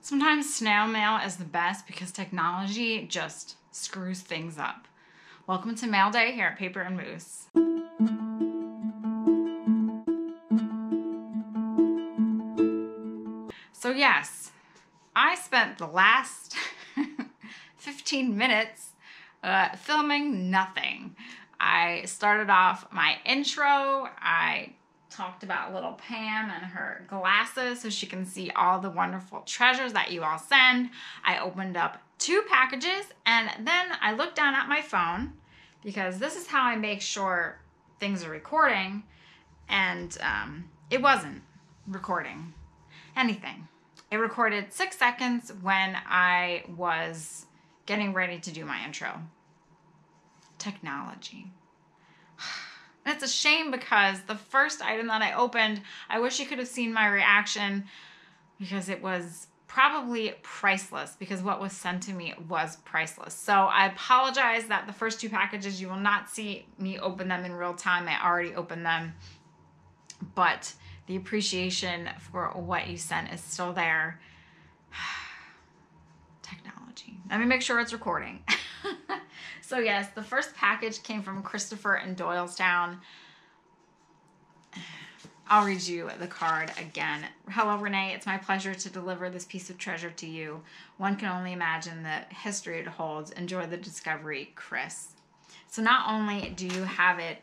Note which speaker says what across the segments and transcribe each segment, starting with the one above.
Speaker 1: Sometimes snail mail is the best because technology just screws things up. Welcome to Mail Day here at Paper and Moose. So yes, I spent the last 15 minutes filming nothing. I started off my intro. I talked about little Pam and her glasses so she can see all the wonderful treasures that you all send. I opened up 2 packages and then I looked down at my phone because this is how I make sure things are recording, and it wasn't recording anything. It recorded 6 seconds when I was getting ready to do my intro. Technology. And it's a shame because the first item that I opened, I wish you could have seen my reaction because it was probably priceless, because what was sent to me was priceless. So I apologize that the first 2 packages, you will not see me open them in real time. I already opened them, but the appreciation for what you sent is still there. Technology. Let me make sure it's recording. So yes, the first package came from Christopher in Doylestown. I'll read you the card again. Hello, Renee. It's my pleasure to deliver this piece of treasure to you. One can only imagine the history it holds. Enjoy the discovery, Chris. So not only do you have it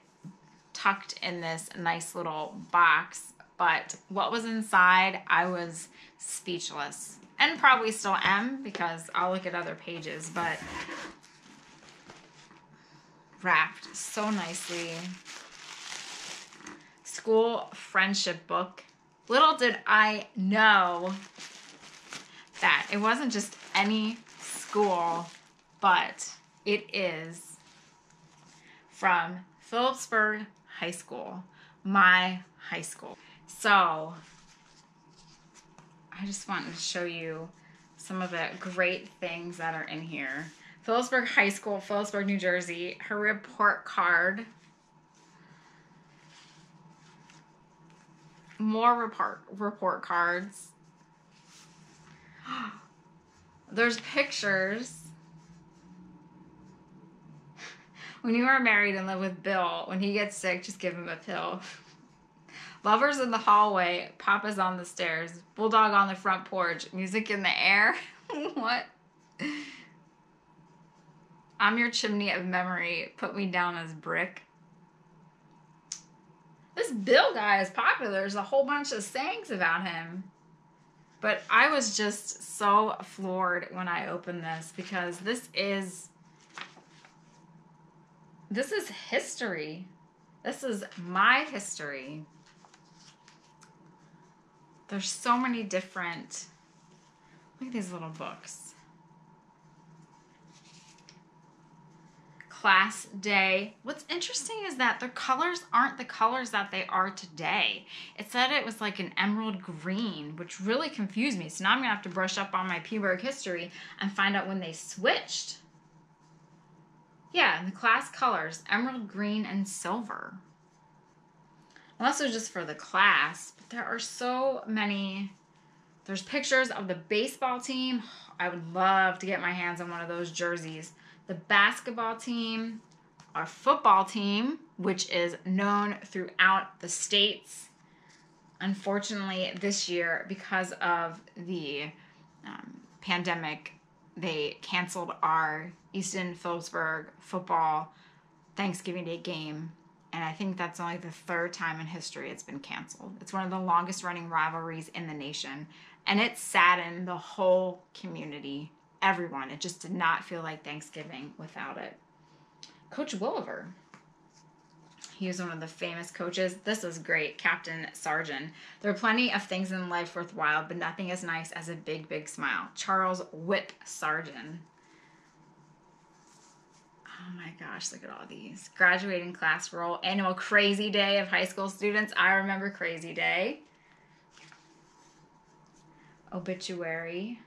Speaker 1: tucked in this nice little box, but what was inside, I was speechless. And probably still am, because I'll look at other pages, but wrapped so nicely. School friendship book. Little did I know that it wasn't just any school, but it is from Phillipsburg High School, my high school. So I just wanted to show you some of the great things that are in here. Phillipsburg High School, Phillipsburg, New Jersey. Her report card. More report cards. There's pictures. When you are married and live with Bill, when he gets sick, just give him a pill. Lovers in the hallway, Papa's on the stairs, Bulldog on the front porch, music in the air. What? I'm your chimney of memory, put me down as brick. This Bill guy is popular. There's a whole bunch of sayings about him. But I was just so floored when I opened this, because this is history. This is my history. There's so many different, look at these little books. Class day. What's interesting is that their colors aren't the colors that they are today. It said it was like an emerald green, which really confused me. So now I'm gonna have to brush up on my P-Berg history and find out when they switched. Yeah, the class colors, emerald green and silver. Unless it was just for the class, but there are so many. There's pictures of the baseball team. I would love to get my hands on one of those jerseys. The basketball team, our football team, which is known throughout the states. Unfortunately, this year, because of the pandemic, they canceled our Easton Phillipsburg football Thanksgiving Day game. And I think that's only the 3rd time in history it's been canceled. It's one of the longest running rivalries in the nation. And it saddened the whole community, everyone. It just did not feel like Thanksgiving without it. Coach Williver. He was one of the famous coaches. This is great. Captain Sargent. There are plenty of things in life worthwhile, but nothing as nice as a big, big smile. Charles Whip Sargent. Oh my gosh, look at all these. Graduating class roll, annual crazy day of high school students. I remember crazy day. Obituary.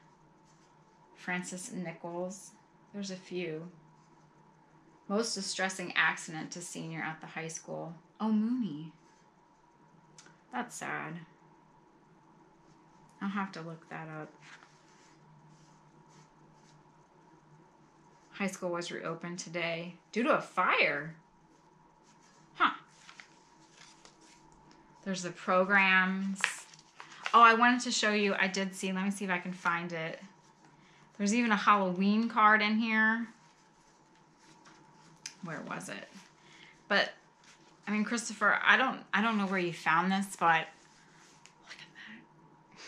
Speaker 1: Francis Nichols. There's a few. Most distressing accident to senior at the high school. Oh, Mooney. That's sad. I'll have to look that up. High school was reopened today due to a fire. Huh. There's the programs. Oh, I wanted to show you. I did see. Let me see if I can find it. There's even a Halloween card in here. Where was it? But I mean, Christopher, I don't know where you found this, but look at that.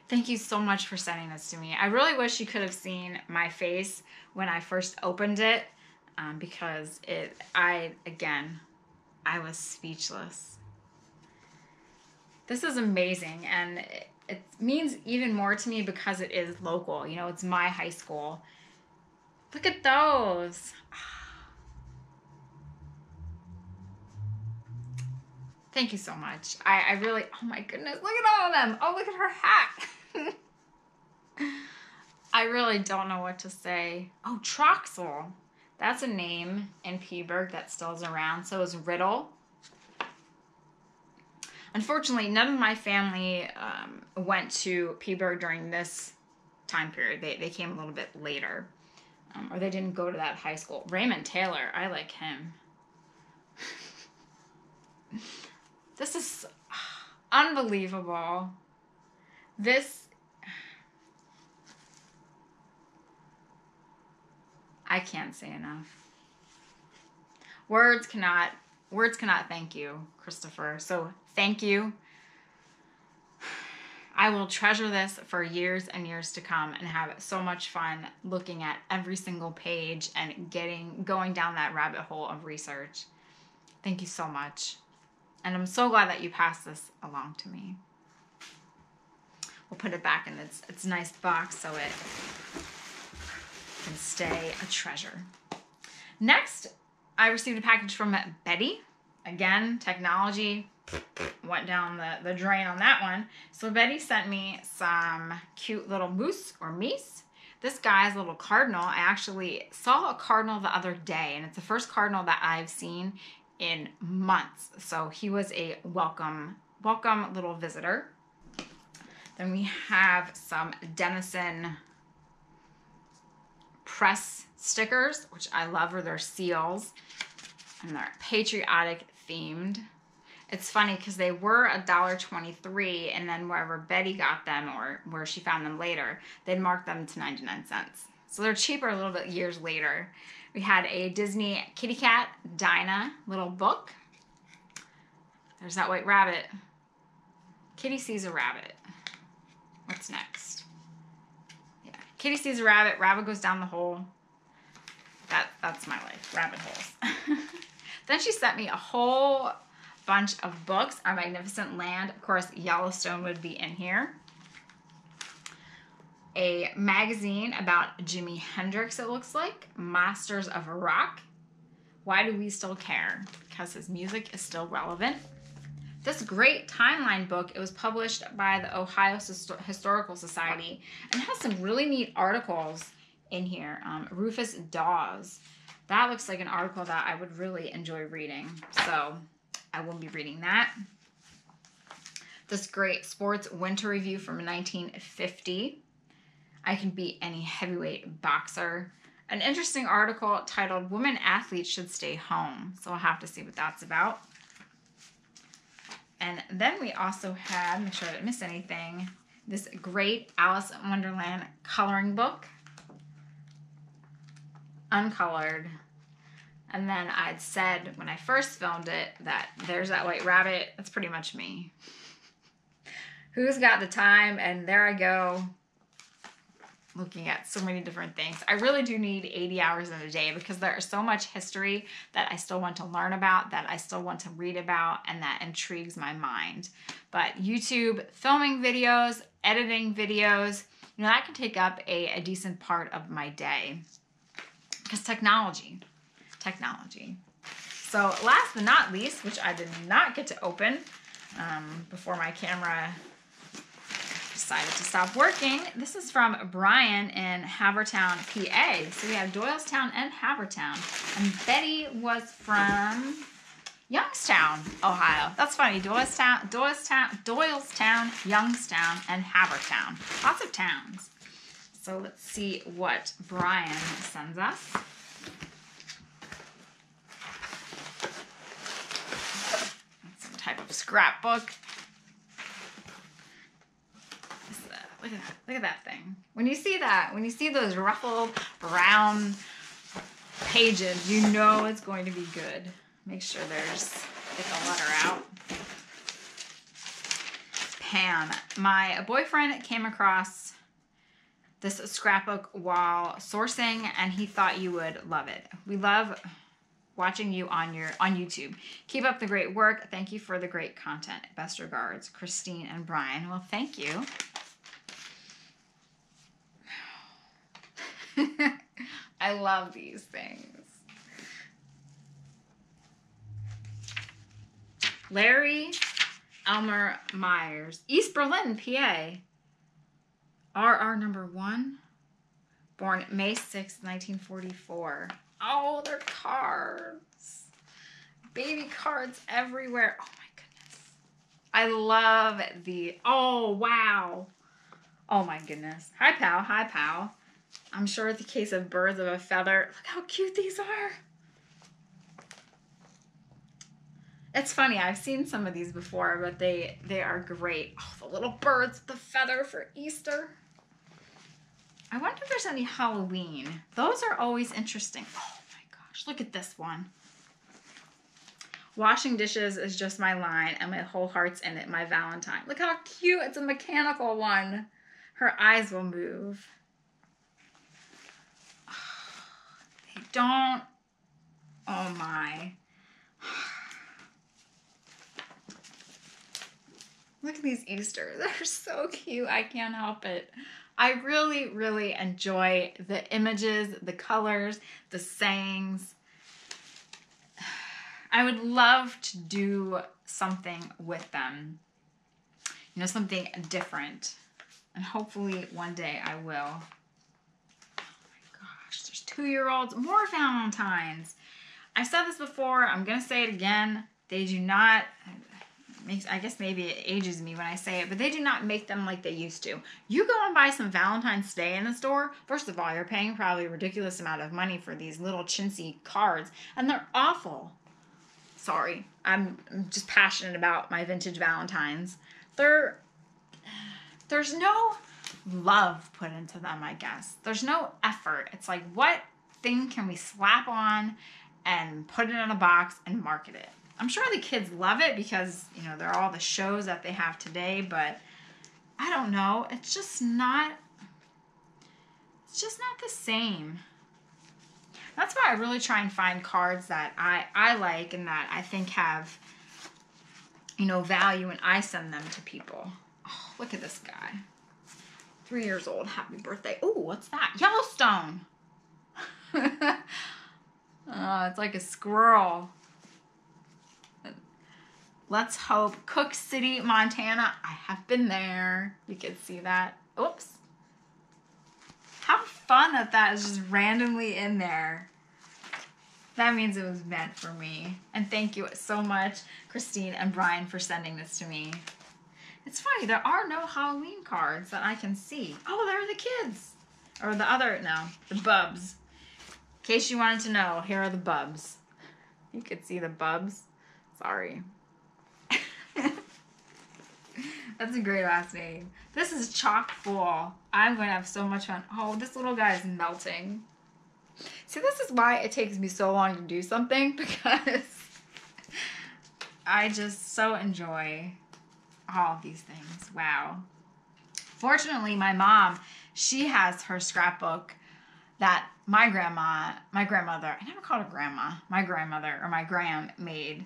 Speaker 1: Thank you so much for sending this to me. I really wish you could have seen my face when I first opened it, because I was speechless. This is amazing, and it means even more to me because it is local. You know, it's my high school. Look at those. Thank you so much. I really, oh my goodness, look at all of them. Oh, look at her hat. I really don't know what to say. Oh, Troxel. That's a name in Peaburg that still is around. So is Riddle. Unfortunately, none of my family went to Peaburg during this time period. They came a little bit later. Or they didn't go to that high school. Raymond Taylor, I like him. This is unbelievable. This, I can't say enough. Words cannot thank you, Christopher. So thank you. I will treasure this for years and years to come and have so much fun looking at every single page and going down that rabbit hole of research. Thank you so much. And I'm so glad that you passed this along to me. We'll put it back in its nice box so it can stay a treasure. Next, I received a package from Betty. Again, technology went down the drain on that one. So Betty sent me some cute little moose or meese. This guy's little cardinal. I actually saw a cardinal the other day, and it's the first cardinal that I've seen in months. So he was a welcome little visitor. Then we have some Denison press stickers, which I love, or they're seals, and they're patriotic themed. It's funny because they were $1.23, and then wherever Betty got them or where she found them later, they'd marked them to 99 cents. So they're cheaper a little bit years later. We had a Disney Kitty Cat Dinah little book. There's that white rabbit. Kitty sees a rabbit. What's next? Yeah, Kitty sees a rabbit. Rabbit goes down the hole. That's my life. Rabbit holes. Then she sent me a whole bunch of books. Our Magnificent Land. Of course, Yellowstone would be in here. A magazine about Jimi Hendrix, it looks like. Masters of Rock. Why do we still care? Because his music is still relevant. This great timeline book, it was published by the Ohio Historical Society and has some really neat articles in here. Rufus Dawes. That looks like an article that I would really enjoy reading. So I will be reading that. This great sports winter review from 1950. I can beat any heavyweight boxer. An interesting article titled Women Athletes Should Stay Home. So I'll have to see what that's about. And then we also had, make sure I didn't miss anything, this great Alice in Wonderland coloring book. Uncolored. And then I'd said when I first filmed it that there's that white rabbit. That's pretty much me. Who's got the time? And there I go, looking at so many different things. I really do need 80 hours in a day because there is so much history that I still want to learn about, that I still want to read about, and that intrigues my mind. But YouTube, filming videos, editing videos, you know, that can take up a decent part of my day. Because technology. So last but not least, which I did not get to open before my camera decided to stop working. This is from Brian in Havertown, PA. So we have Doylestown and Havertown. And Betty was from Youngstown, Ohio. That's funny. Doylestown, Youngstown, and Havertown. Lots of towns. So let's see what Brian sends us. Some type of scrapbook. Look at that. Look at that thing. When you see that, when you see those ruffled brown pages, you know it's going to be good. Make sure get the letter out. Pam, my boyfriend came across this scrapbook while sourcing, and he thought you would love it. We love watching you on YouTube. Keep up the great work. Thank you for the great content. Best regards, Christine and Brian. Well, thank you. I love these things. Larry Elmer Myers, East Berlin, PA. RR number 1, born May 6, 1944. Oh, they're cards. Baby cards everywhere. Oh my goodness. I love oh wow. Oh my goodness. Hi pal, hi pal. I'm sure it's a case of birds of a feather. Look how cute these are. It's funny, I've seen some of these before, but they are great. Oh, the little birds with the feather for Easter. I wonder if there's any Halloween. Those are always interesting. Oh my gosh, look at this one. Washing dishes is just my line, and my whole heart's in it, my Valentine. Look how cute, it's a mechanical one. Her eyes will move. They don't, oh my. Look at these Easters. They're so cute. I can't help it. I really, really enjoy the images, the colors, the sayings. I would love to do something with them. You know, something different. And hopefully one day I will. Oh my gosh, there's 2-year-olds, more Valentines. I've said this before. I'm going to say it again. They do not... I guess maybe it ages me when I say it, but they do not make them like they used to. You go and buy some Valentine's Day in the store, first of all, you're paying probably a ridiculous amount of money for these little chintzy cards, and they're awful. Sorry, I'm just passionate about my vintage Valentines. There's no love put into them, I guess. There's no effort. It's like, what thing can we slap on and put it in a box and market it? I'm sure the kids love it because, you know, there are all the shows that they have today, but I don't know. It's just not the same. That's why I really try and find cards that I like and that I think have, you know, value, and I send them to people. Oh, look at this guy. 3 years old. Happy birthday. Oh, what's that? Yellowstone. Oh, it's like a squirrel. Let's hope. Cook City, Montana. I have been there. You can see that. Oops. How fun that is just randomly in there. That means it was meant for me. And thank you so much, Christine and Brian, for sending this to me. It's funny, there are no Halloween cards that I can see. Oh, there are the kids. Or the other, no, the bubs. In case you wanted to know, here are the bubs. You could see the bubs. Sorry. That's a great last name. This is chock full. I'm going to have so much fun. Oh, this little guy is melting. See, this is why it takes me so long to do something, because I just so enjoy all of these things. Wow. Fortunately, my mom, she has her scrapbook that my grandmother, I never called her grandma, my grandmother or my gram made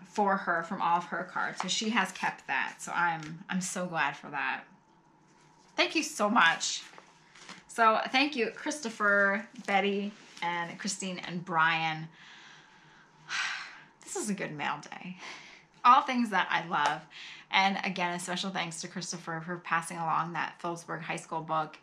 Speaker 1: for her from all of her cards. So she has kept that. So I'm so glad for that. Thank you so much. So thank you, Christopher, Betty, and Christine, and Brian. This is a good mail day. All things that I love. And again, a special thanks to Christopher for passing along that Phillipsburg High School book.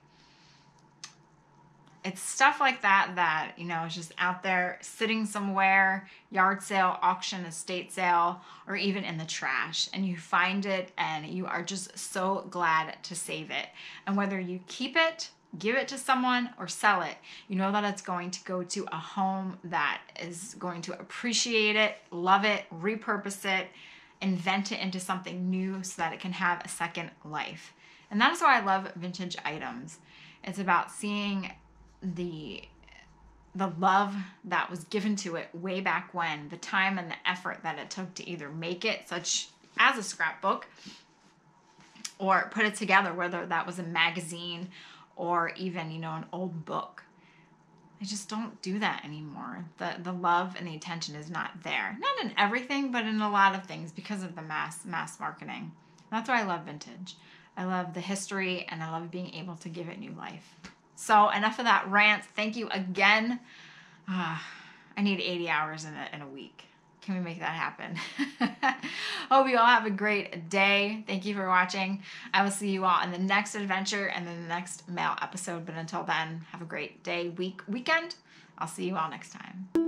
Speaker 1: It's stuff like that that, you know, is just out there sitting somewhere, yard sale, auction, estate sale, or even in the trash. And you find it and you are just so glad to save it. And whether you keep it, give it to someone, or sell it, you know that it's going to go to a home that is going to appreciate it, love it, repurpose it, invent it into something new so that it can have a second life. And that is why I love vintage items. It's about seeing the love that was given to it way back when, the time and the effort that it took to either make it, such as a scrapbook, or put it together, whether that was a magazine or even, you know, an old book. I just don't do that anymore. The love and the attention is not there. Not in everything, but in a lot of things because of the mass marketing. That's why I love vintage. I love the history and I love being able to give it new life. So enough of that rant. Thank you again. I need 80 hours in a week. Can we make that happen? Hope you all have a great day. Thank you for watching. I will see you all in the next adventure and then the next mail episode. But until then, have a great day, week, weekend. I'll see you all next time.